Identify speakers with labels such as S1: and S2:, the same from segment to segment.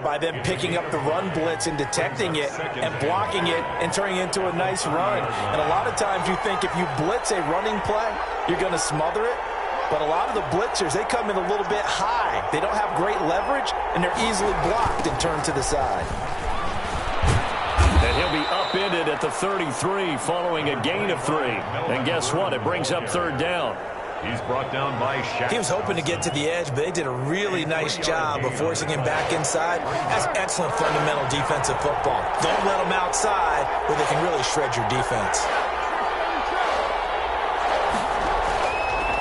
S1: by them picking up the run blitz and detecting it and blocking it and turning it into a nice run. And a lot of times you think if you blitz a running play, you're going to smother it. But a lot of the blitzers, they come in a little bit high. They don't have great leverage, and they're easily blocked and turned to the side.
S2: And he'll be upended at the 33 following a gain of 3. And guess what? It brings up third down.
S3: He's brought down by Shaq.
S1: He was hoping to get to the edge, but they did a really nice job of forcing him back inside. That's excellent fundamental defensive football. Don't let them outside where they can really shred your defense.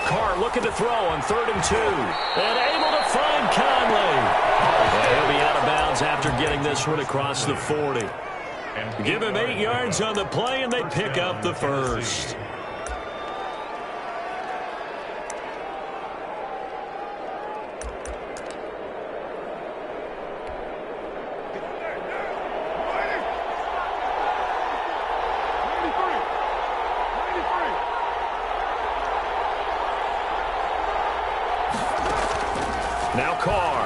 S2: Carr looking to throw on 3rd and 2. And able to find Conley. And he'll be out of bounds after getting this one across the 40. Give him 8 yards on the play, and they pick up the first. Now Carr.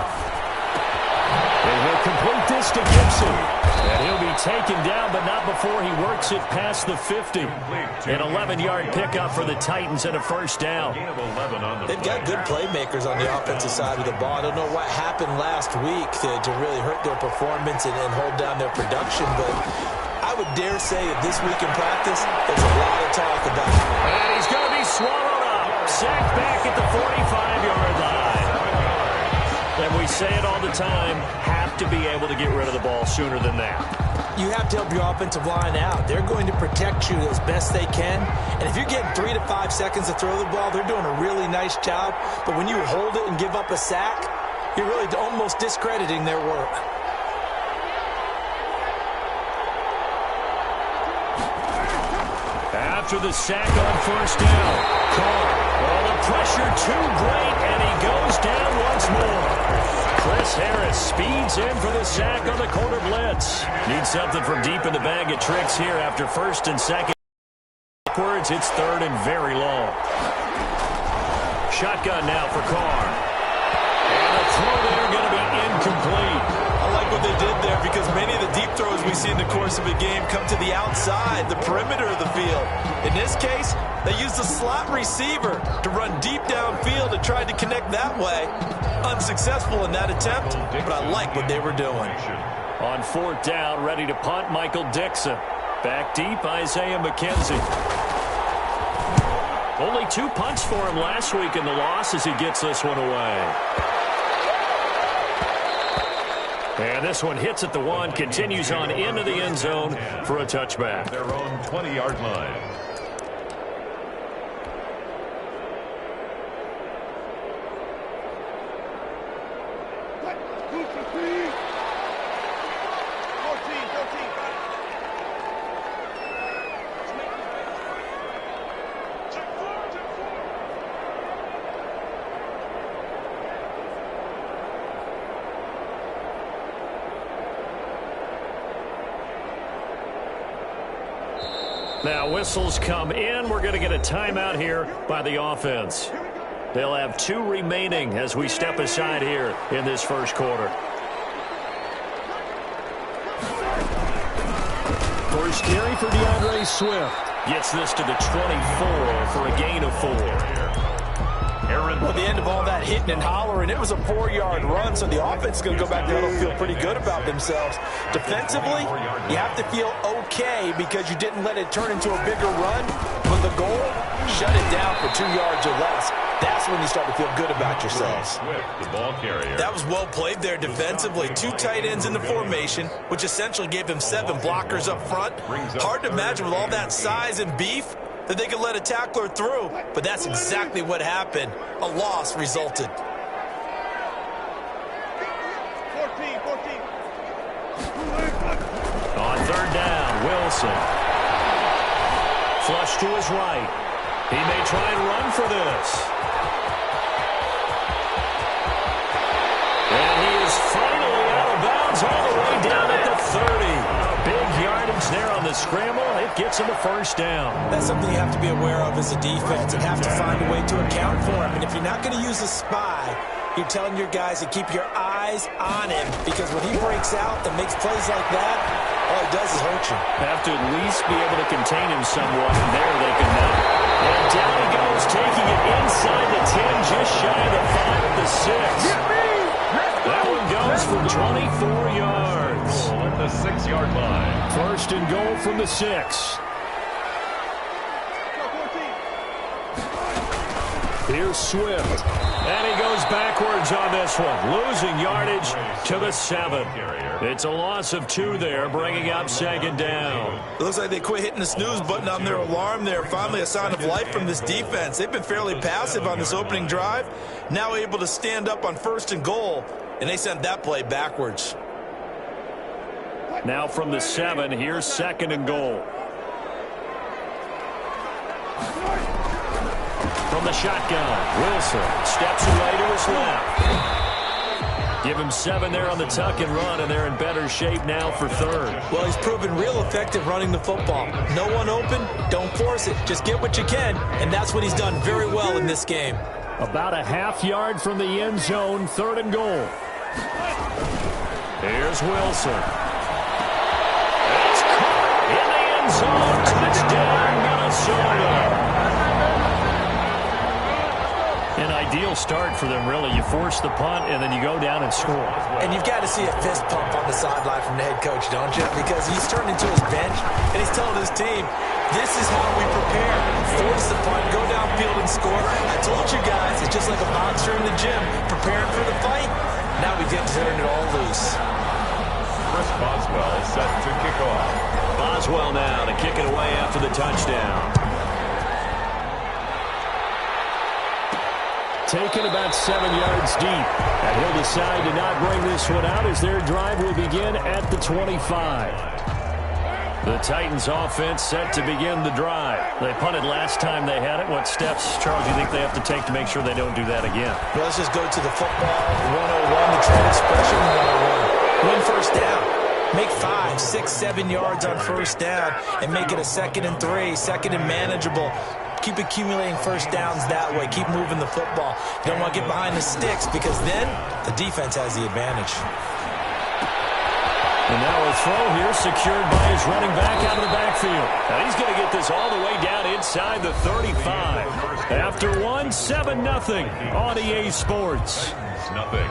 S2: And he'll complete this to Gibson. And he'll be taken down, but not before he works it past the 50. An 11-yard pickup for the Titans and a first down.
S1: They've got good playmakers on the offensive side of the ball. I don't know what happened last week to really hurt their performance and hold down their production, but I would dare say that this week in practice, there's a lot of talk about it.
S2: And he's going to be swallowed up. Sacked back at the 45-yard line. And we say it all the time, have to be able to get rid of the ball sooner than that.
S1: You have to help your offensive line out. They're going to protect you as best they can. And if you're getting 3 to 5 seconds to throw the ball, they're doing a really nice job. But when you hold it and give up a sack, you're really almost discrediting their work.
S2: After the sack on first down, Carr. Oh, the pressure too great, and he goes down once more. Chris Harris speeds in for the sack on the corner blitz. Needs something from deep in the bag of tricks here after 1st and 2nd. Backwards, it's 3rd and very long. Shotgun now for Carr. And the throw there going to be incomplete.
S1: I like what they did there because many of the deep throws we see in the course of a game come to the outside, the perimeter of the field. In this case, they used a slot receiver to run deep downfield and tried to connect that way. Unsuccessful in that attempt, but I like what they were doing.
S2: On 4th down, ready to punt, Michael Dixon. Back deep, Isaiah McKenzie. Only 2 punts for him last week in the loss as he gets this one away. And this one hits at the 1, continues on into the end zone for a touchback.
S3: Their own 20-yard line.
S2: Now whistles come in. We're going to get a timeout here by the offense. They'll have 2 remaining as we step aside here in this first quarter. First carry for DeAndre Swift. Gets this to the 24 for a gain of 4.
S1: Well, the end of all that hitting and hollering, it was a 4-yard run, so the offense is going to go back there and feel pretty good about themselves. Defensively, you have to feel okay because you didn't let it turn into a bigger run. But the goal, shut it down for 2 yards or less. That's when you start to feel good about yourselves.
S3: The ball carrier.
S1: That was well played there defensively. 2 tight ends in the formation, which essentially gave them 7 blockers up front. Hard to imagine with all that size and beef that they could let a tackler through, but that's exactly what happened. A loss resulted.
S4: 14.
S2: On 3rd down, Wilson. Flush to his right. He may try and run for this. And he is finally out of bounds all the way down at the 30. Big yardage there on the scramble. It gets him a first down.
S1: That's something you have to be aware of as a defense and have to find a way to account for him. And if you're not going to use a spy, you're telling your guys to keep your eyes on him, because when he breaks out and makes plays like that, all he does is hurt you.
S2: Have to at least be able to contain him somewhat, and there they can not. And down he goes, taking it inside the 10, just shy of the 5 at the 6. That one goes for 24 yards.
S3: At the 6-yard line.
S2: First and goal from the 6. Here's Swift. And he goes backwards on this one, losing yardage to the 7. It's a loss of 2 there, bringing up second down.
S1: It looks like they quit hitting the snooze button on their alarm there. Finally a sign of life from this defense. They've been fairly passive on this opening drive. Now able to stand up on first and goal, and they sent that play backwards.
S2: Now from the 7, here's second and goal. From the shotgun, Wilson steps away to his left. Give him 7 there on the tuck and run, and they're in better shape now for third.
S1: Well, he's proven real effective running the football. No one open, don't force it. Just get what you can, and that's what he's done very well in this game.
S2: About a half yard from the end zone, third and goal. Here's Wilson. It's caught in the end zone. Touchdown, Minnesota. An ideal start for them, really. You force the punt, and then you go down and score.
S1: And you've got to see a fist pump on the sideline from the head coach, don't you? Because he's turned into his bench, and he's telling his team, this is how we prepare. Force the punt, go downfield and score. I told you guys, it's just like a boxer in the gym, preparing for the fight. Now we get to turn it all loose.
S3: Chris Boswell set to kick off.
S2: Boswell now to kick it away after the touchdown. Taken about 7 yards deep. And he'll decide to not bring this one out as their drive will begin at the 25. The Titans offense set to begin the drive. They punted last time they had it. What steps, Charles, do you think they have to take to make sure they don't do that again?
S1: Well, let's just go to the football 101, the trade expression 101. Win first down. Make 5, 6, 7 yards on first down and make it a 2nd and 3, 2nd and manageable. Keep accumulating first downs that way. Keep moving the football. You don't want to get behind the sticks because then the defense has the advantage.
S2: And now a throw here secured by his running back out of the backfield. And he's going to get this all the way down inside the 35. After one, 7-0 on EA Sports.
S3: Nothing.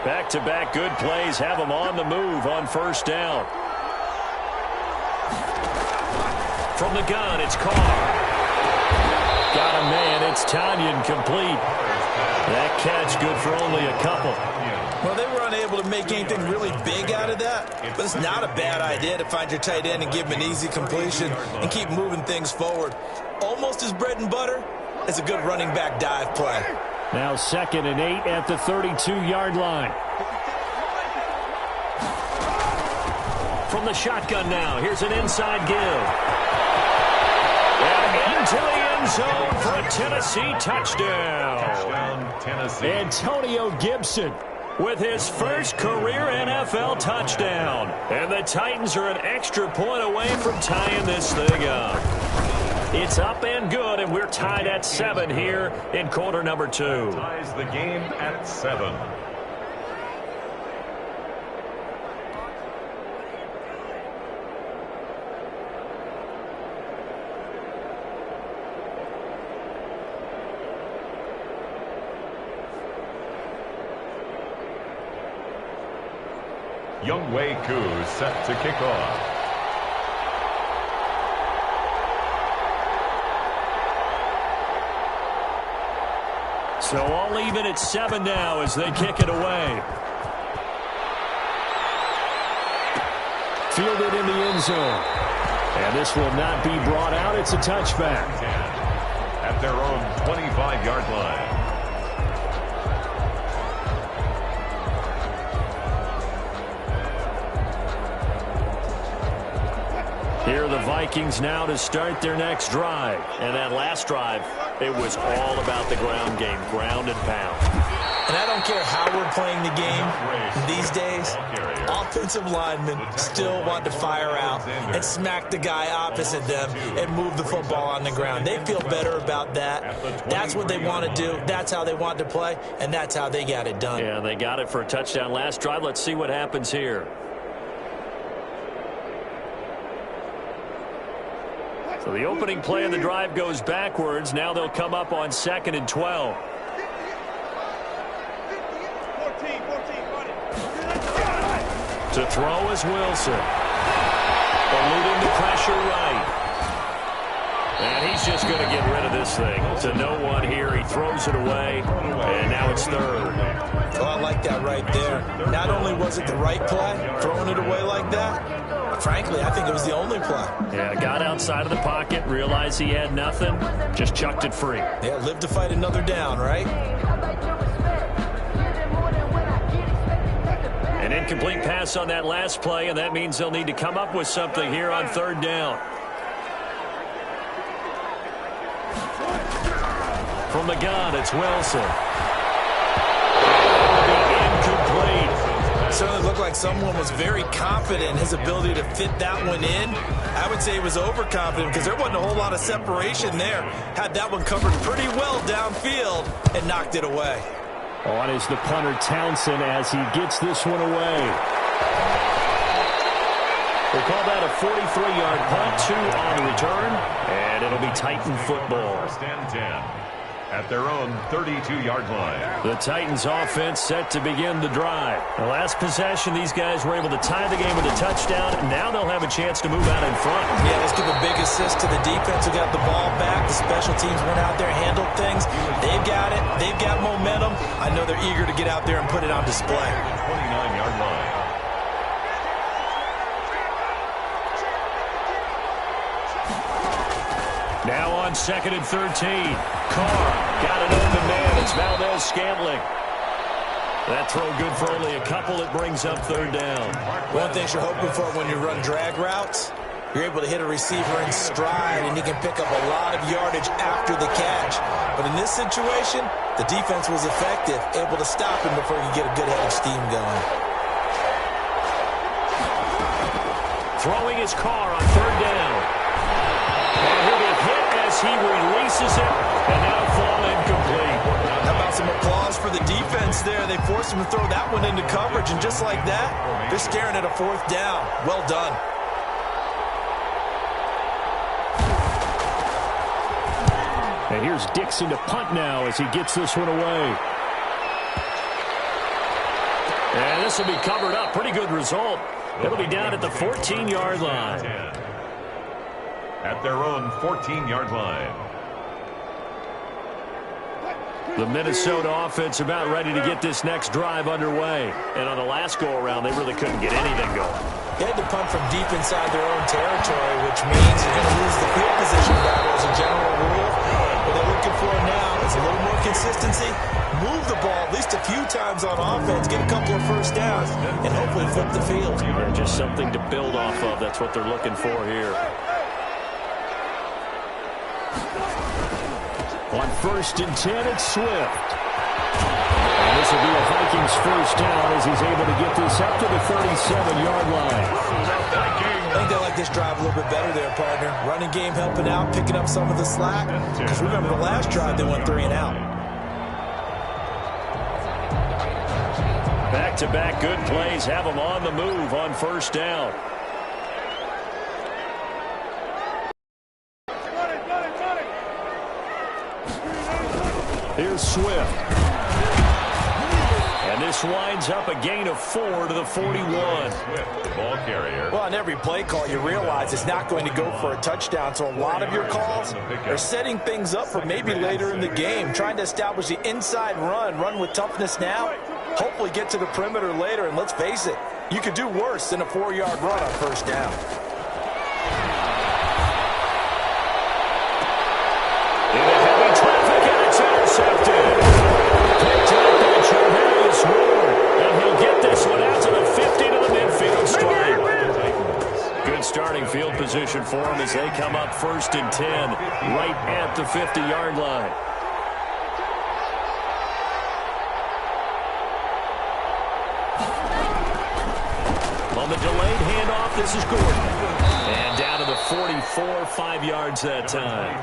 S2: Back-to-back good plays have them on the move on first down. From the gun, it's Carr. Got a man, it's Tanyan complete. That catch good for only a couple.
S1: Well, they were unable to make anything really big out of that, but it's not a bad idea to find your tight end and give him an easy completion and keep moving things forward. Almost as bread and butter as a good running back dive play.
S2: Now 2nd and 8 at the 32-yard line. From the shotgun now, here's an inside give. And into the end zone for a Tennessee touchdown.
S3: Touchdown, Tennessee.
S2: Antonio Gibson with his first career NFL touchdown. And the Titans are an extra point away from tying this thing up. It's up and good, and we're tied at 7 here in quarter number 2.
S3: Ties the game at 7. Younghoe Koo set to kick off.
S2: So all even at 7 now as they kick it away. Fielded in the end zone. And this will not be brought out. It's a touchback.
S3: At their own 25-yard line.
S2: Here are the Vikings now to start their next drive. And that last drive, it was all about the ground game, ground and pound.
S1: And I don't care how we're playing the game these days, offensive linemen still want to fire out and smack the guy opposite them and move the football on the ground. They feel better about that. That's what they want to do. That's how they want to play, and that's how they got it done.
S2: Yeah, they got it for a touchdown last drive. Let's see what happens here. So the opening play of the drive goes backwards. Now they'll come up on 2nd and 12. To throw is Wilson. Eluding the pressure right. And he's just going to get rid of this thing. To no one here. He throws it away. And now it's 3rd.
S1: Oh, I like that right there. Not only was it the right play, throwing it away like that, frankly, I think it was the only play.
S2: Yeah, got outside of the pocket, realized he had nothing, just chucked it free.
S1: Yeah, live to fight another down, right?
S2: An incomplete pass on that last play, and that means they'll need to come up with something here on 3rd down. From the gun, it's Wilson.
S1: It certainly looked like someone was very confident in his ability to fit that one in. I would say he was overconfident because there wasn't a whole lot of separation there. Had that one covered pretty well downfield and knocked it away.
S2: On is the punter Townsend as he gets this one away. We'll call that a 43-yard punt, 2 on the return, and it'll be Titan football.
S3: 1st and 10 at their own 32-yard line.
S2: The Titans offense set to begin the drive. The last possession, these guys were able to tie the game with a touchdown. Now they'll have a chance to move out in front.
S1: Yeah, let's give a big assist to the defense who got the ball back. The special teams went out there, handled things. They've got it. They've got momentum. I know they're eager to get out there and put it on display.
S3: 29-yard line.
S2: Now on 2nd and 13. Carr got an open man. It's Valdez-Scantling. That throw good for only a couple. It brings up 3rd down.
S1: One thing you're hoping for when you run drag routes, you're able to hit a receiver in stride, and he can pick up a lot of yardage after the catch. But in this situation, the defense was effective, able to stop him before he could get a good head of steam going.
S2: Throwing his Carr on 3rd down. And he'll be hit as he releases it, and that'll fall incomplete.
S1: How about some applause for the defense there? They forced him to throw that one into coverage, and just like that, they're staring at a 4th down. Well done.
S2: And here's Dixon to punt now as he gets this one away. And this will be covered up. Pretty good result. It'll be down at the 14-yard line.
S3: At their own 14-yard line.
S2: The Minnesota offense about ready to get this next drive underway. And on the last go-around, they really couldn't get anything going.
S1: They had to punt from deep inside their own territory, which means you're going to lose the field position battle as a general rule. What they're looking for now is a little more consistency. Move the ball at least a few times on offense, get a couple of 1st downs, and hopefully flip the field.
S2: Yeah, just something to build off of. That's what they're looking for here. On 1st and 10, it's Swift. And this will be a Vikings 1st down as he's able to get this up to the 37-yard line.
S1: I think they like this drive a little bit better there, partner. Running game helping out, picking up some of the slack. Because remember the last drive, they went 3 and out.
S2: Back-to-back good plays have them on the move on 1st down. Here's Swift. And this winds up a gain of 4 to the 41.
S3: Swift, the ball carrier.
S1: Well, on every play call, you realize it's not going to go for a touchdown. So a lot of your calls are setting things up for maybe later in the game, trying to establish the inside run with toughness now, hopefully get to the perimeter later. And let's face it, you could do worse than a 4-yard run on 1st down.
S2: Intercepted. Picked up by Travis Ward. And he'll get this one out to the 50 to the midfield stripe. Good starting field position for them as they come up 1st and 10 right at the 50-yard line. On the delayed handoff, this is Gordon. And down to the 44, 5 yards that time.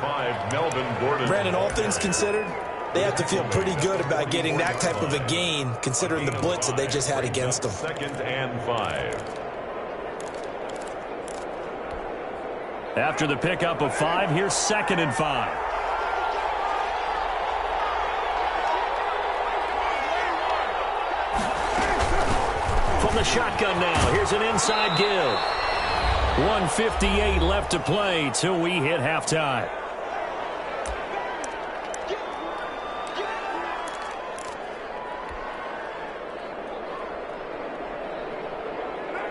S1: Brandon, all things considered, they have to feel pretty good about getting that type of a gain, considering the blitz that they just had against them.
S3: 2nd and 5.
S2: After the pickup of 5, here's 2nd and 5. From the shotgun now, here's an inside give. 1:58 left to play till we hit halftime.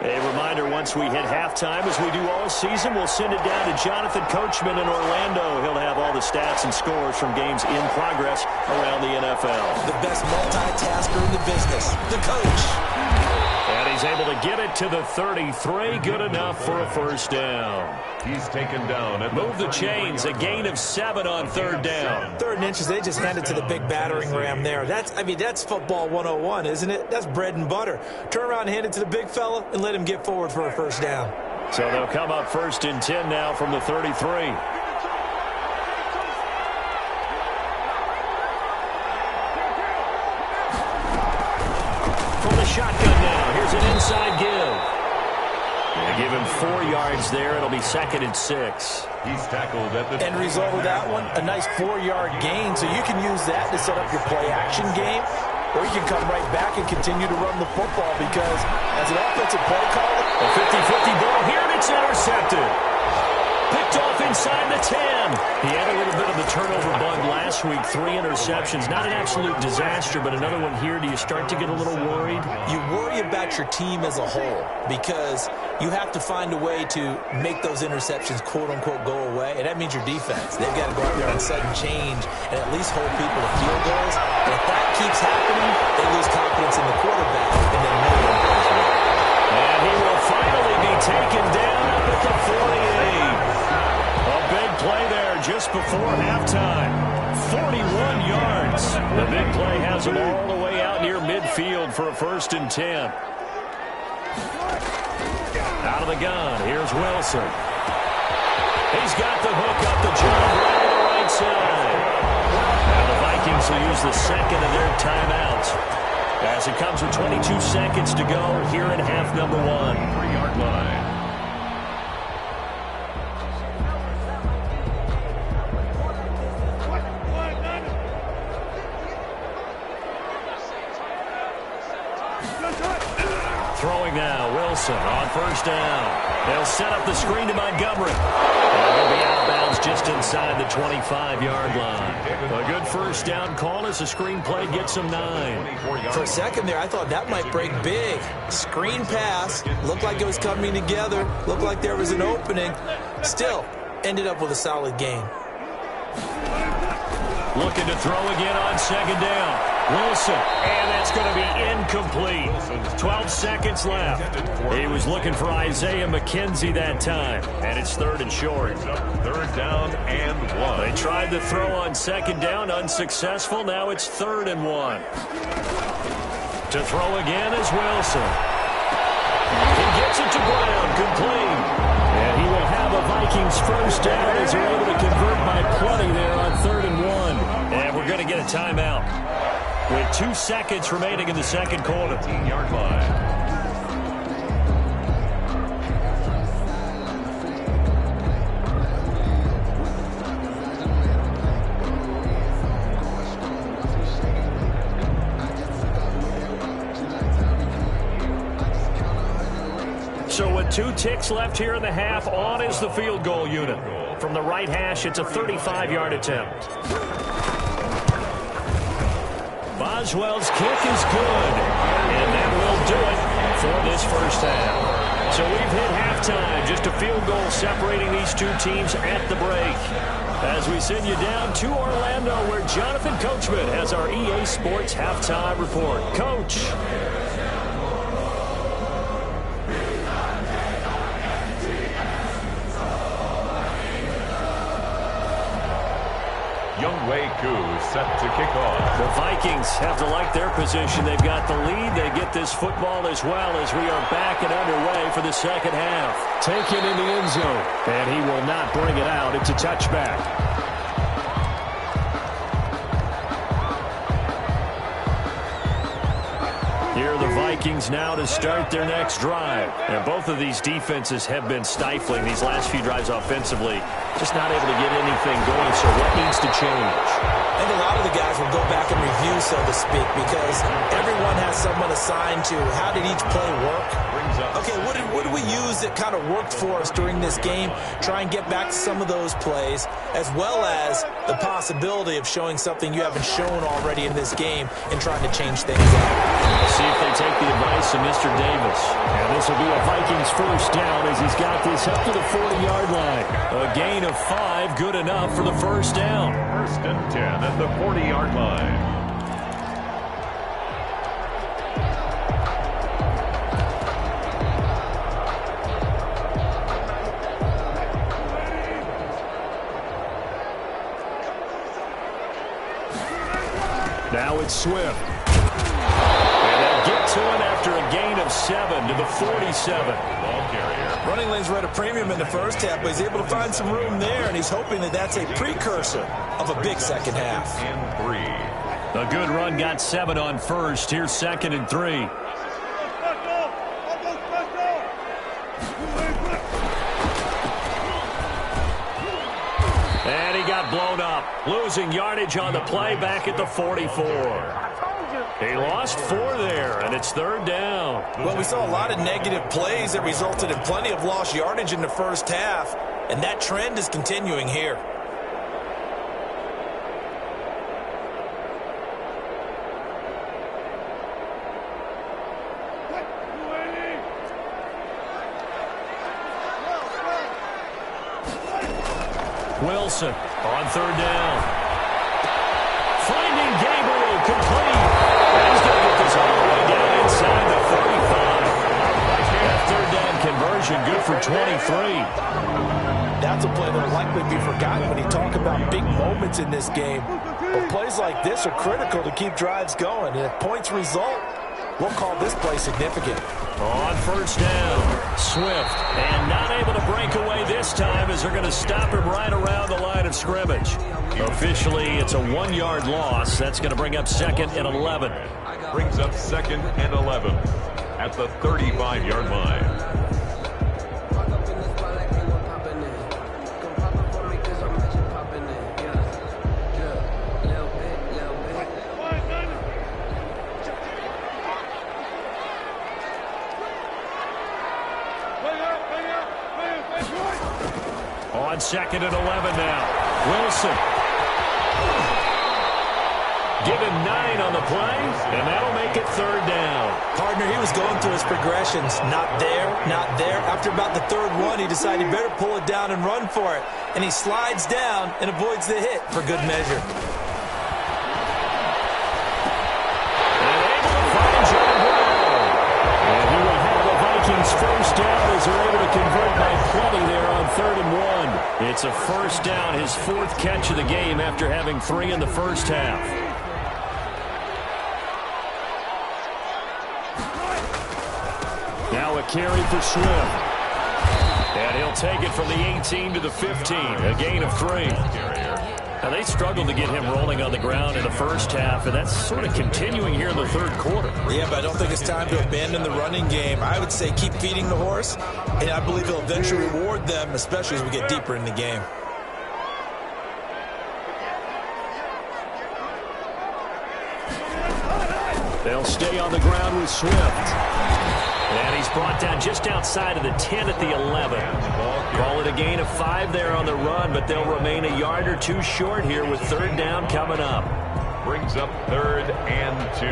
S2: A reminder, once we hit halftime, as we do all season, we'll send it down to Jonathan Coachman in Orlando. He'll have all the stats and scores from games in progress around the NFL.
S1: The best multitasker in the business, the coach.
S2: And he's able to get it to the 33. Good enough for a first down.
S3: He's taken down.
S2: Move the chains. A gain of 7 on 3rd down.
S1: 3rd and inches, they just handed to the big battering ram there. That's football 101, isn't it? That's bread and butter. Turn around and hand it to the big fella and let him get forward for a first down.
S2: So they'll come up 1st and 10 now from the 33. From the shotgun now, here's an inside give. They give him 4 yards there. It'll be 2nd and 6.
S3: He's tackled at the
S1: end result of that one, a nice 4-yard gain, so you can use that to set up your play-action game, or you can come right back and continue to run the football because as an offensive play caller,
S2: a 50-50 ball here, and it's intercepted. Picked off inside the 10. He had a little bit of the turnover bug last week. 3 interceptions. Not an absolute disaster, but another one here. Do you start to get a little worried?
S1: You worry about your team as a whole because you have to find a way to make those interceptions, quote-unquote, go away. And that means your defense. They've got to go out there on sudden change and at least hold people to field goals. And if that keeps happening, they lose confidence in the quarterback, and then no one plays well.
S2: And he will finally be taken down up at the 48. A big play there just before halftime. 41 yards. The big play has him all the way out near midfield for a 1st and 10. Out of the gun, here's Wilson. He's got the hook up the jump right to the right side. Now the Vikings will use the 2nd of their timeouts as it comes with 22 seconds to go here in half number 1.
S3: 3-yard line.
S2: Throwing now, Wilson on 1st down. They'll set up the screen to Montgomery. And he'll be out of bounds just inside the 25-yard line. A good 1st down call as the screen play gets him 9.
S1: For a second there, I thought that might break big. Screen pass, looked like it was coming together, looked like there was an opening. Still, ended up with a solid gain.
S2: Looking to throw again on 2nd down. Wilson, and that's going to be incomplete. 12 seconds left. He was looking for Isaiah McKenzie that time, and it's 3rd and short.
S3: 3rd down and 1.
S2: They tried to throw on 2nd down, unsuccessful. Now it's 3rd and 1. To throw again is Wilson. He gets it to Brown, complete. And he will have a Vikings 1st down as they're able to convert by plenty there on 3rd and 1. And we're going to get a timeout with 2 seconds remaining in the 2nd quarter.
S3: 15-yard line.
S2: So with 2 ticks left here in the half, on is the field goal unit. From the right hash, it's a 35-yard attempt. Boswell's kick is good, and that will do it for this 1st half. So we've hit halftime, just a field goal separating these 2 teams at the break. As we send you down to Orlando, where Jonathan Coachman has our EA Sports halftime report. Coach.
S3: Youngway set to kick off.
S2: The Vikings have to like their position. They've got the lead. They get this football as well as we are back and underway for the second half. Taken in the end zone, and he will not bring it out. It's a touchback. Here are the Vikings now to start their next drive. And both of these defenses have been stifling these last few drives offensively. Just not able to get anything going, so what needs to change?
S1: And a lot of the guys will go back and review, so to speak, because everyone has someone assigned to how did each play work. Okay, what did we use that kind of worked for us during this game? Try and get back to some of those plays, as well as the possibility of showing something you haven't shown already in this game and trying to change things up.
S2: See if they take the advice of Mr. Davis. And this will be a Vikings first down as he's got this up to the 40-yard line. A gain of 5, good enough for the first down.
S3: First and 10 at the 40-yard line.
S2: Now it's Swift. And they'll get to him after a gain of 7 to the 47.
S3: Ball carrier.
S1: Running lanes were at a premium in the first half, but he's able to find some room there, and he's hoping that that's a precursor of a big second half.
S3: And 3.
S2: A good run got 7 on first. Here's 2nd and 3. And he got blown up. Losing yardage on the play back at the 44. He lost 4 there, and it's 3rd down.
S1: Well, we saw a lot of negative plays that resulted in plenty of lost yardage in the first half, and that trend is continuing here.
S2: Wilson on 3rd down. Finding Gabriel complete. And he's going to get this all the way down inside the 35. That 3rd down conversion good for 23.
S1: That's a play that will likely be forgotten when you talk about big moments in this game. But plays like this are critical to keep drives going. And if points result, we'll call this play significant.
S2: On 1st down, Swift, and not able to break away this time as they're going to stop him right around the line of scrimmage. Officially, it's a 1-yard loss. That's going to bring up 2nd and 11.
S3: Brings up 2nd and 11 at the 35-yard line.
S2: On 2nd and 11 now. Wilson. Give him 9 on the play, and that'll make it 3rd down.
S1: Partner, he was going through his progressions. Not there, not there. After about the 3rd one, he decided he better pull it down and run for it. And he slides down and avoids the hit for good measure.
S2: And able to find John Brown. And he will have the Vikings first down as they're able to convert by plenty there on 3rd and 1. It's a first down, his 4th catch of the game after having 3 in the first half. Now a carry for Swift. And he'll take it from the 18 to the 15, a gain of 3. Now, they struggled to get him rolling on the ground in the first half, and that's sort of continuing here in the 3rd quarter.
S1: Yeah, but I don't think it's time to abandon the running game. I would say keep feeding the horse, and I believe he'll eventually reward them, especially as we get deeper in the game.
S2: They'll stay on the ground with Swift. And he's brought down just outside of the 10 at the 11. Call it a gain of 5 there on the run, but they'll remain a yard or 2 short here with 3rd down coming up.
S3: Brings up 3rd and 2.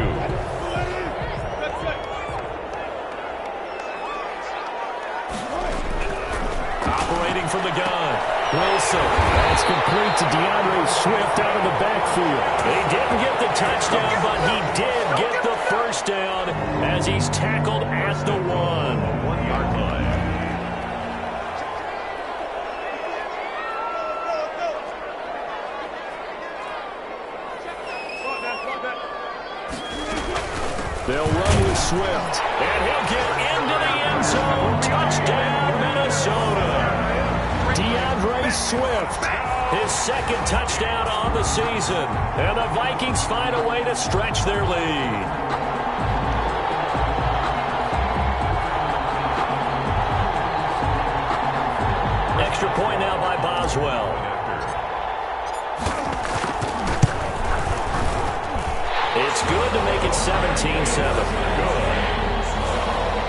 S2: Operating from the gun. Wilson. That's complete to DeAndre Swift out of the backfield. He didn't get the touchdown, but he did get the first down as he's tackled at the 1-yard line. Swift. And he'll get into the end zone. Touchdown, Minnesota. DeAndre Swift, his second touchdown on the season. And the Vikings find a way to stretch their lead. Extra point now by Boswell. It's good to make it 17-7.
S3: Good.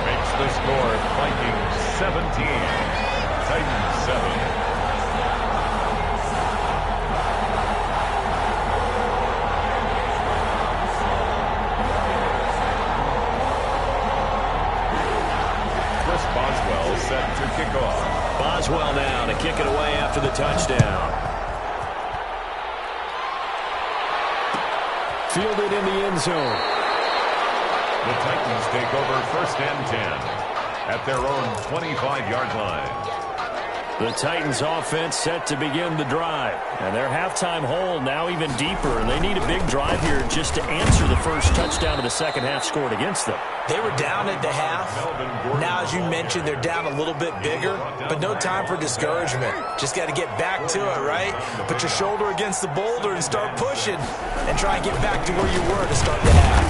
S3: Makes the score Vikings 17, Titans 7. Chris Boswell set to kick off.
S2: Boswell now to kick it away after the touchdown. Fielded in the end zone.
S3: The Titans take over 1st and 10 at their own 25-yard line.
S2: The Titans offense set to begin the drive. And their halftime hole now even deeper. And they need a big drive here just to answer the first touchdown of the second half scored against them.
S1: They were down at the half. Now, as you mentioned, they're down a little bit bigger, but no time for discouragement. Just got to get back to it, right? Put your shoulder against the boulder and start pushing and try and get back to where you were to start the half.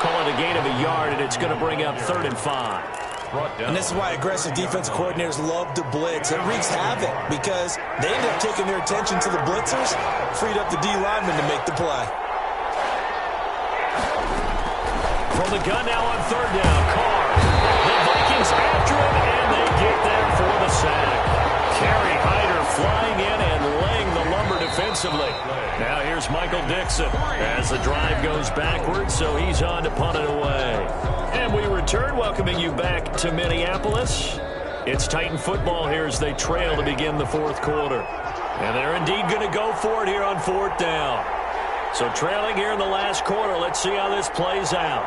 S2: Call it a gain of a yard, and it's going to bring up 3rd and 5.
S1: And this is why aggressive defense coordinators love to blitz. It wreaks havoc because they end up taking their attention to the blitzers, freed up the D lineman to make the play.
S2: From the gun now on 3rd down, Carr. The Vikings after him, and they get there for the sack. Kerry Hyder flying in and laying the lumber defensively. Now here's Michael Dixon as the drive goes backwards, so he's on to punt it away. And we return, welcoming you back to Minneapolis. It's Titan football here as they trail to begin the 4th quarter. And they're indeed going to go for it here on 4th down. So trailing here in the last quarter, let's see how this plays out.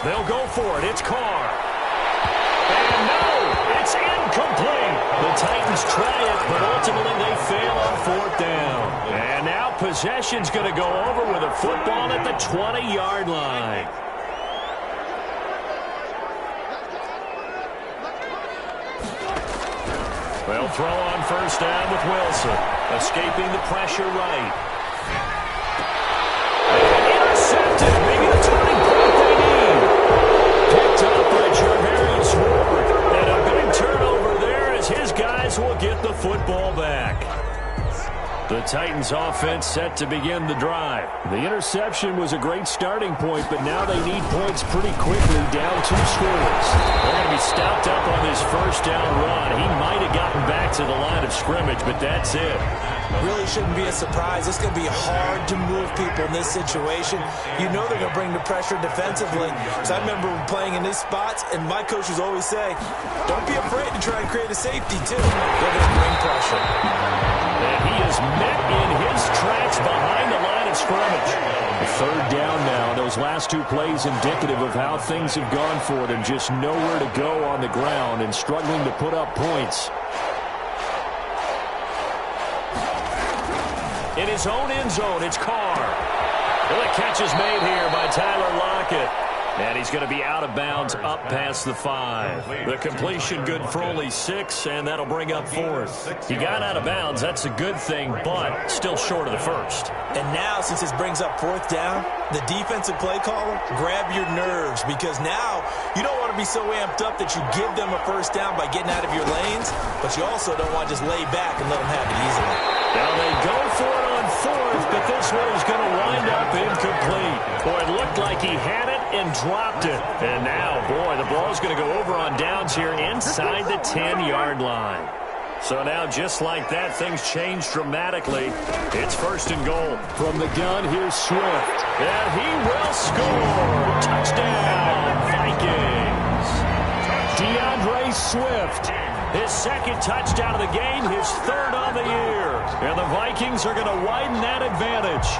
S2: They'll go for it. It's Carr. And no, it's incomplete. The Titans try it, but ultimately they fail on 4th down. And now possession's going to go over with a football at the 20-yard line. They'll throw on 1st down with Wilson. Escaping the pressure right. Intercepted. Maybe the turning point they need. Picked up by Javarius Ward. And a big turnover there as his guys will get the football back. The Titans offense set to begin the drive. The interception was a great starting point, but now they need points pretty quickly, down 2 scores. They're going to be stopped up on this 1st down run. He might have gotten back to the line of scrimmage, but that's it.
S1: Really shouldn't be a surprise. It's going to be hard to move people in this situation. You know they're going to bring the pressure defensively. So I remember playing in these spots, and my coaches always say, don't be afraid to try and create a safety, too. They're going to bring pressure.
S2: And he is met in his tracks behind the line of scrimmage. 3rd down now. Those last 2 plays indicative of how things have gone for them. Just nowhere to go on the ground and struggling to put up points. In his own end zone, it's Carr. Well, the catch is made here by Tyler Lockett. And he's going to be out of bounds up past the 5. The completion good for only 6, and that'll bring up 4th. He got out of bounds. That's a good thing, but still short of the 1st.
S1: And now, since this brings up 4th down, the defensive play caller, grab your nerves, because now you don't want to be so amped up that you give them a 1st down by getting out of your lanes, but you also don't want to just lay back and let them have it easily.
S2: Now they go for it on 4th, but this one is going to wind up incomplete. Boy, it looked like he had it and dropped it. And now, boy, the ball's going to go over on downs here inside the 10-yard line. So now, just like that, things change dramatically. It's 1st and goal. From the gun, here's Swift. And he will score. Touchdown, Vikings. DeAndre Swift. His 2nd touchdown of the game, his 3rd on the year. And the Vikings are going to widen that advantage.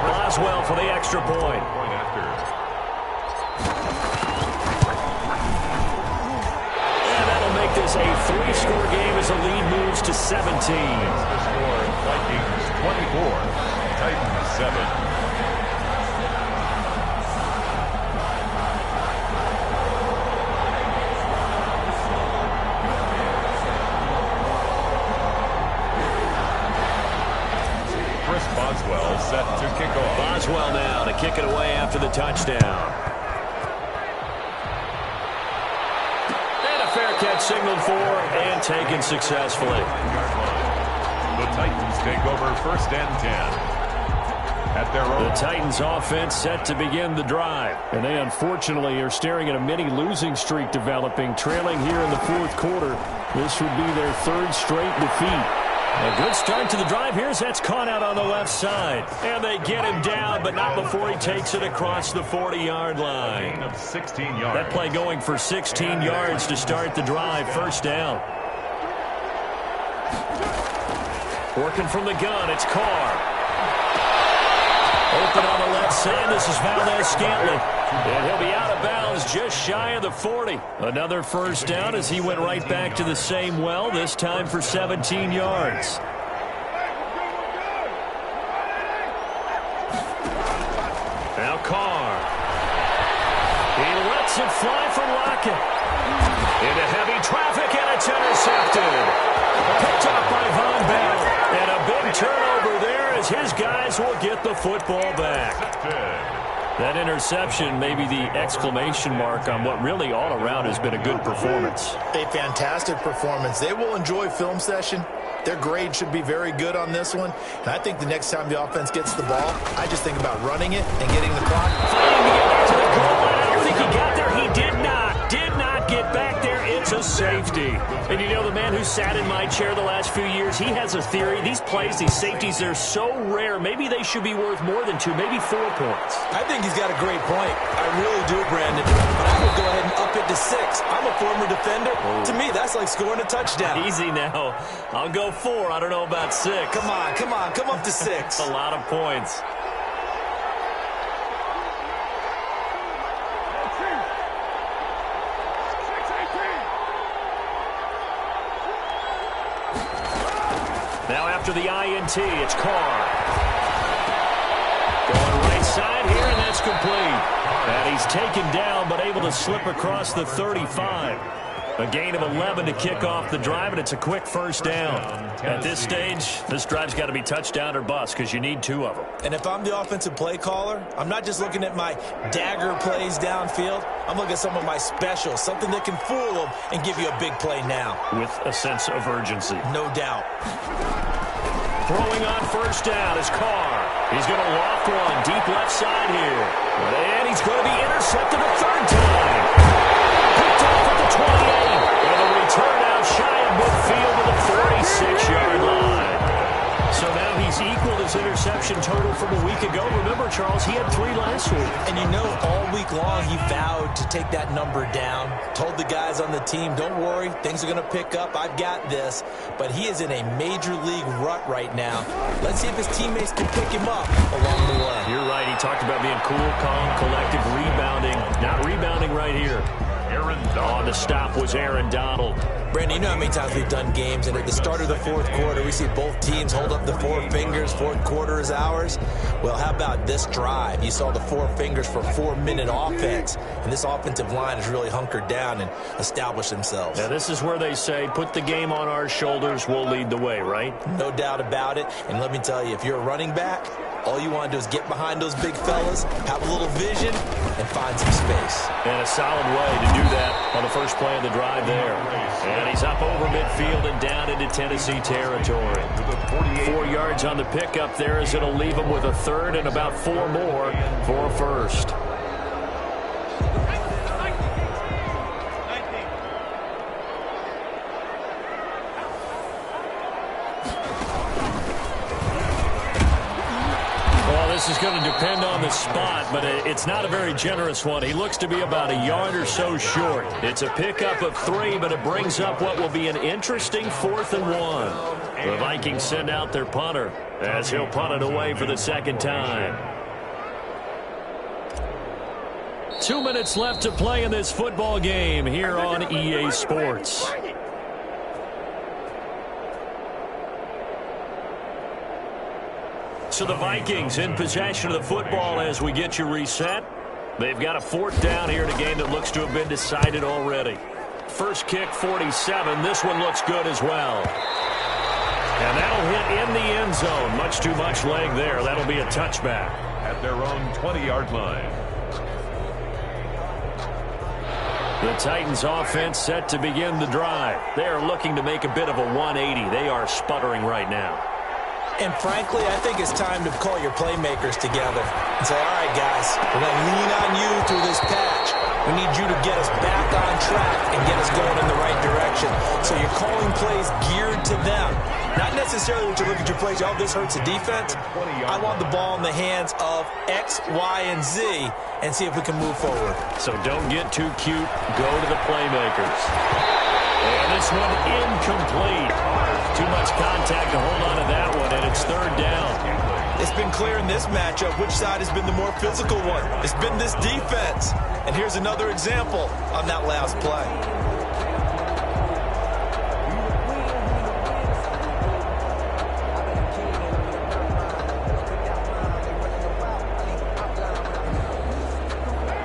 S2: Boswell for the extra point. And that'll make this a 3-score game 17.
S3: The score, Vikings 24, Titans 7. Boswell set to kick off.
S2: Boswell now to kick it away after the touchdown. And a fair catch signaled for and taken successfully.
S3: The Titans take over first and 10. At their own.
S2: The Titans offense set to begin the drive. And they unfortunately are staring at a mini losing streak developing, trailing here in the fourth quarter. This would be their third straight defeat. A good start to the drive here as that's caught out on the left side. And they get him down, but not before he takes it across the 40-yard line.
S3: Of 16 yards.
S2: That play going for 16 yards to start the drive. First down. Working from the gun, it's Carr. Open on the left side, this is Valdez-Scantling. And he'll be out of bounds just shy of the 40. Another first down as he went right back to the same well, this time for 17 yards. Now Carr. He lets it fly from Lockett. Into heavy traffic, and it's intercepted. Picked off by Von Bell. And a big turnover there as his guys will get the football back. That interception may be the exclamation mark on what really all around has been a good performance.
S1: A fantastic performance. They will enjoy film session. Their grade should be very good on this one. And I think the next time the offense gets the ball, I just think about running it and getting the clock.
S2: Fighting to get back to the goal line. I don't think he got there. He did not get back there. It's a safety. And you know, the man who sat in my chair the last few years, he has a theory. These plays, these safeties, they're so rare. Maybe they should be worth more than 2, maybe 4 points.
S1: I think he's got a great point. I really do, Brandon. But I would go ahead and up it to 6. I'm a former defender. Oh. To me, that's like scoring a touchdown.
S2: Easy now. I'll go 4. I don't know about 6.
S1: Come on. Come up to 6.
S2: A lot of points. Now after the INT, it's Carr. Going right side here, and that's complete. And he's taken down, but able to slip across the 35. A gain of 11 to kick off the drive, and it's a quick first down. At this stage, this drive's got to be touchdown or bust because you need 2 of them.
S1: And if I'm the offensive play caller, I'm not just looking at my dagger plays downfield. I'm looking at some of my specials, something that can fool them and give you a big play now.
S2: With a sense of urgency.
S1: No doubt.
S2: Throwing on first down is Carr. He's going to loft one deep left side here. And he's going to be intercepted a third time. Picked off at the 28. And a return out shy of midfield to the 46-yard line. So now he's equaled his interception total from a week ago. Remember, Charles, he had 3 last week.
S1: And you know, all week long he vowed to take that number down. Told the guys on the team, don't worry, things are going to pick up. I've got this. But he is in a major league rut right now. Let's see if his teammates can pick him up along the way.
S2: You're right. He talked about being cool, calm, collective, rebounding. Not rebounding right here. On the stop was Aaron Donald.
S1: Brandon, you know how many times we've done games, and at the start of the fourth quarter, we see both teams hold up the 4 fingers, fourth quarter is ours. Well, how about this drive? You saw the 4 fingers for 4-minute offense, and this offensive line has really hunkered down and established themselves.
S2: Now, this is where they say, put the game on our shoulders, we'll lead the way, right?
S1: No doubt about it, and let me tell you, if you're a running back, all you want to do is get behind those big fellas, have a little vision, and find some space.
S2: And a solid way to do that on the first play of the drive there. And he's up over midfield and down into Tennessee territory. 4 yards on the pickup there as it'll leave him with a third and about 4 more for a first. This is going to depend on the spot, but it's not a very generous one. He looks to be about a yard or so short. It's a pickup of 3, but it brings up what will be an interesting 4th and 1. The Vikings send out their punter as he'll punt it away for the second time. 2 minutes left to play in this football game here on EA Sports. So the Vikings in possession of the football as we get you reset. They've got a 4th down here in a game that looks to have been decided already. First kick, 47. This one looks good as well. And that'll hit in the end zone. Much too much leg there. That'll be a touchback.
S3: At their own 20-yard line.
S2: The Titans offense set to begin the drive. They are looking to make a bit of a 180. They are sputtering right now.
S1: And frankly, I think it's time to call your playmakers together and say, all right, guys, we're going to lean on you through this patch. We need you to get us back on track and get us going in the right direction. So you're calling plays geared to them. Not necessarily when you look at your plays, oh, this hurts the defense. I want the ball in the hands of X, Y, and Z and see if we can move forward.
S2: So don't get too cute. Go to the playmakers. And this one incomplete. Too much contact to hold on to that one, and it's 3rd down.
S1: It's been clear in this matchup which side has been the more physical one. It's been this defense. And here's another example on that last play.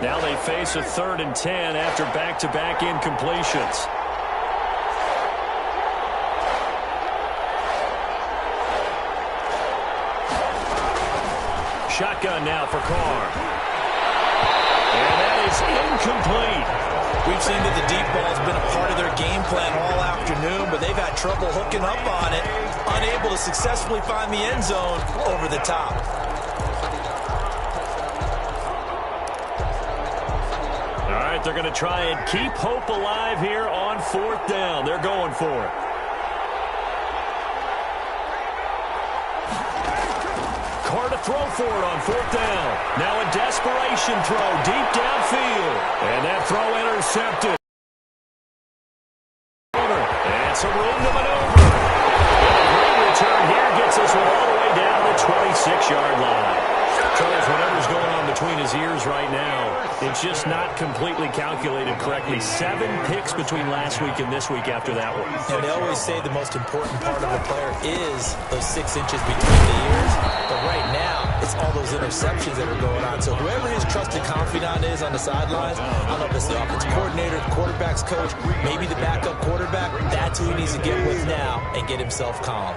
S2: Now they face a 3rd and 10 after back-to-back incompletions. Shotgun now for Carr. And that is incomplete.
S1: We've seen that the deep ball has been a part of their game plan all afternoon, but they've had trouble hooking up on it, unable to successfully find the end zone over the top.
S2: All right, they're going to try and keep hope alive here on 4th down. They're going for it. Carr to throw for it on 4th down. Now a desperation throw deep downfield. And that throw intercepted. And some room to maneuver. And a great return here gets us all the way down to the 26-yard line. Charles, whatever's going on between his ears right now, it's just not completely calculated correctly. 7 picks between last week and this week after that one.
S1: And they always say the most important part of a player is those 6 inches between the ears. But right now, it's all those interceptions that are going on. So whoever his trusted confidant is on the sidelines, I don't know if it's the offense coordinator, the quarterback's coach, maybe the backup quarterback, that's who he needs to get with now and get himself calm.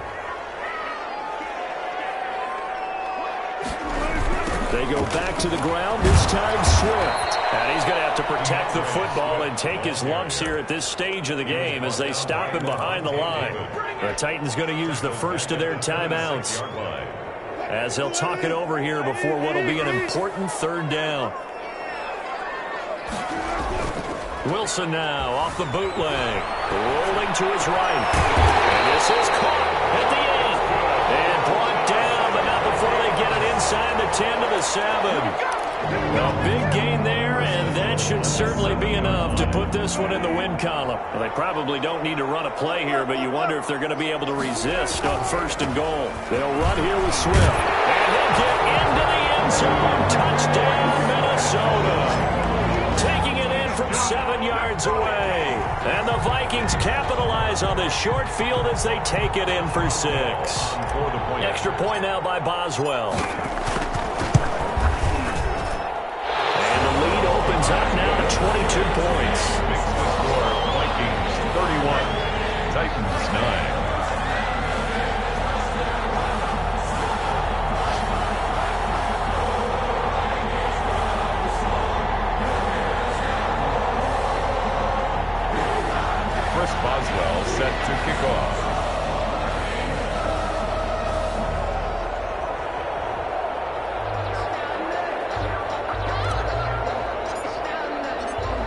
S2: They go back to the ground, this time Swift. And he's going to have to protect the football and take his lumps here at this stage of the game as they stop him behind the line. The Titans going to use the first of their timeouts as they'll talk it over here before what will be an important 3rd down. Wilson now off the bootleg, rolling to his right. And this is caught at the end. And brought down, but not before they get it inside the 10 to the 7. A big gain there, and that should certainly be enough to put this one in the win column. Well, they probably don't need to run a play here, but you wonder if they're going to be able to resist on 1st and goal. They'll run here with Swift. And he'll get into the end zone. Touchdown, Minnesota. Taking it in from 7 yards away. And the Vikings capitalize on this short field as they take it in for 6. Extra point now by Boswell. Opens up now to 22 points.
S3: Vikings 31, Titans 9. Chris Boswell set to kick off.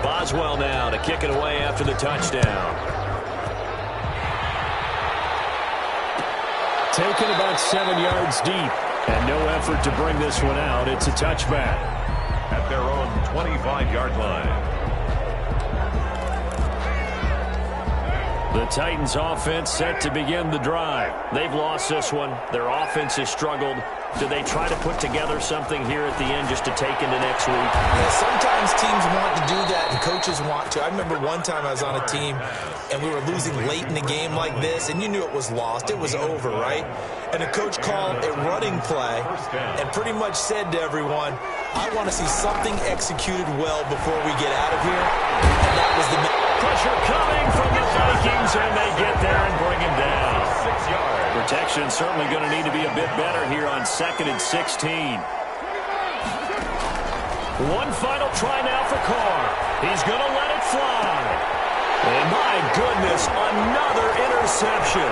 S2: Boswell now to kick it away after the touchdown. Taken about 7 yards deep, and no effort to bring this one out. It's a touchback.
S3: At their own 25-yard line.
S2: The Titans offense set to begin the drive. They've lost this one. Their offense has struggled. Do they try to put together something here at the end just to take into next week?
S1: Yeah, sometimes teams want to do that and coaches want to. I remember one time I was on a team and we were losing late in a game like this, and you knew it was lost. It was over, right? And the coach called a running play and pretty much said to everyone, I want to see something executed well before we get out of here. And that was the
S2: pressure coming from the Vikings, and they get there and bring him down.
S3: 6 yards.
S2: Protection certainly going to need to be a bit better here on 2nd and 16. One final try now for Carr. He's going to let it fly. And my goodness, another interception.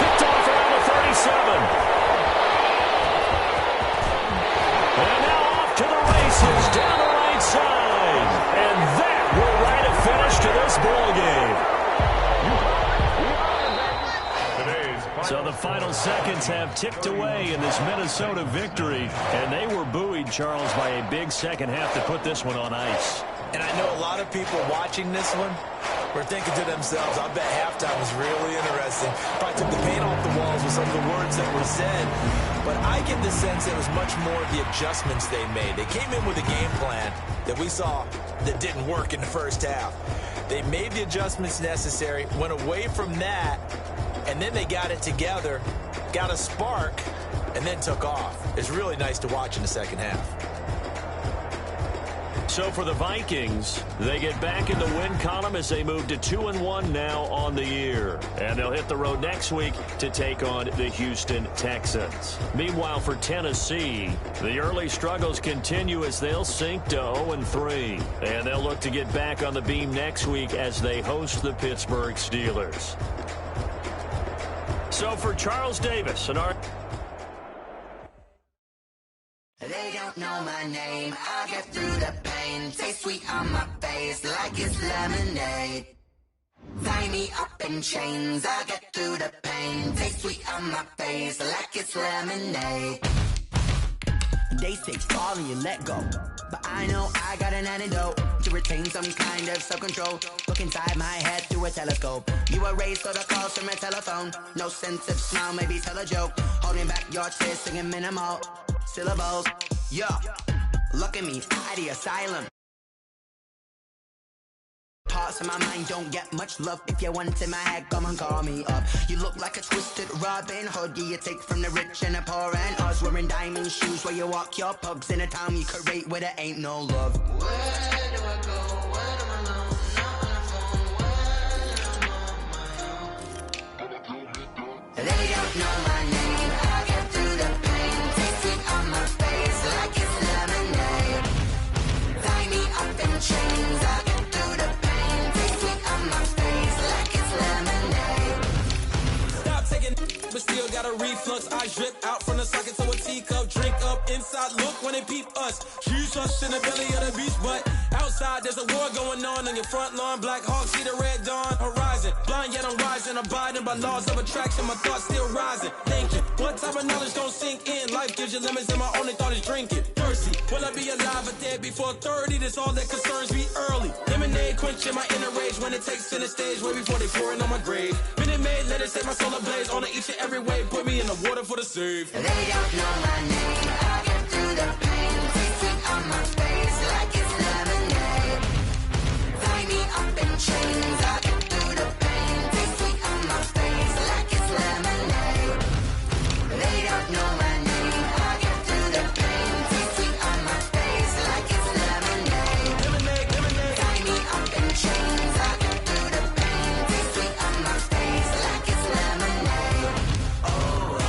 S2: Picked off around the 37. And now off to the races down the right side. And that will write a finish to this ball game. So the final seconds have ticked away in this Minnesota victory. And they were buoyed, Charles, by a big second half to put this one on ice.
S1: And I know a lot of people watching this one were thinking to themselves, I bet halftime was really interesting. Probably took the paint off the walls with some of the words that were said. But I get the sense it was much more of the adjustments they made. They came in with a game plan that we saw that didn't work in the first half. They made the adjustments necessary, went away from that, and then they got it together, got a spark, and then took off. It's really nice to watch in the second half.
S2: So for the Vikings, they get back in the win column as they move to 2-1 now on the year. And they'll hit the road next week to take on the Houston Texans. Meanwhile, for Tennessee, the early struggles continue as they'll sink to 0-3. And they'll look to get back on the beam next week as they host the Pittsburgh Steelers. So for Charles Davis and our...
S4: They don't know my name, I'll get through the pain. Taste sweet on my face like it's lemonade. Tie me up in chains, I'll get through the pain. Taste sweet on my face like it's lemonade. They say fall and you let go, but I know I got an antidote to retain some kind of self-control. Look inside my head through a telescope. You erase all the calls from a telephone. No sense of smile, maybe tell a joke. Holding back your tears, singing minimal syllables. Yeah, look at me, at the asylum. Parts of my mind don't get much love. If you want in my head, come and call me up. You look like a twisted Robin Hood. Yeah, you take from the rich and the poor and us. Wearing diamond shoes where you walk your pugs in a town you create where there ain't no love. Where do I go? Where am I alone? Not on the phone. When I'm on my own. They don't know my name. I get through the pain. Taste sweet on my face like it's lemonade. Tie me up in chains. I get through the pain. Taste sweet on my face like it's lemonade.
S5: Stop taking, but still got a reflux. I drip out from the socket to a teacup. Drink up inside, look when they peep us. Choose us in the belly of the beach, but outside there's a war going on your front lawn. Black Hawk, see the red dawn horizon. Blind yet I'm rising, abiding by laws of attraction. My thoughts still rising. Thinking, what type of knowledge don't sink in? Life gives you limits and my only thought is drinking. Thirsty, will I be alive or dead before 30? That's all that concerns me early. Lemonade quenching my inner rage when it takes center stage. Way before they pour it on my grave. Minute Maid, let it set my soul ablaze. On each and every way, put me in the water for the save.
S4: They don't know my name. I get through the pain. Taste sweet on my face like it's lemonade. Tie me up in chains. I get through the pain. Taste sweet on my face like it's lemonade. They don't know my name. I get through the pain. Taste sweet on my face like it's lemonade.
S5: Lemonade, lemonade.
S4: Tie me up in chains. I get through the pain. Taste sweet on my face like it's lemonade. Oh.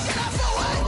S4: Get up for what?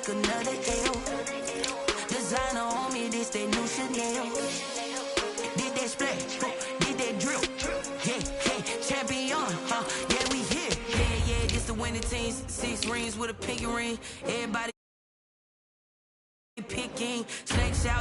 S4: take another L. Designer on me, this that new Chanel. Did that splash, did that drill. Yeah, champion, yeah, we here. Yeah, this the winning team. 6 rings with a pinky ring. Everybody picking, snakes out.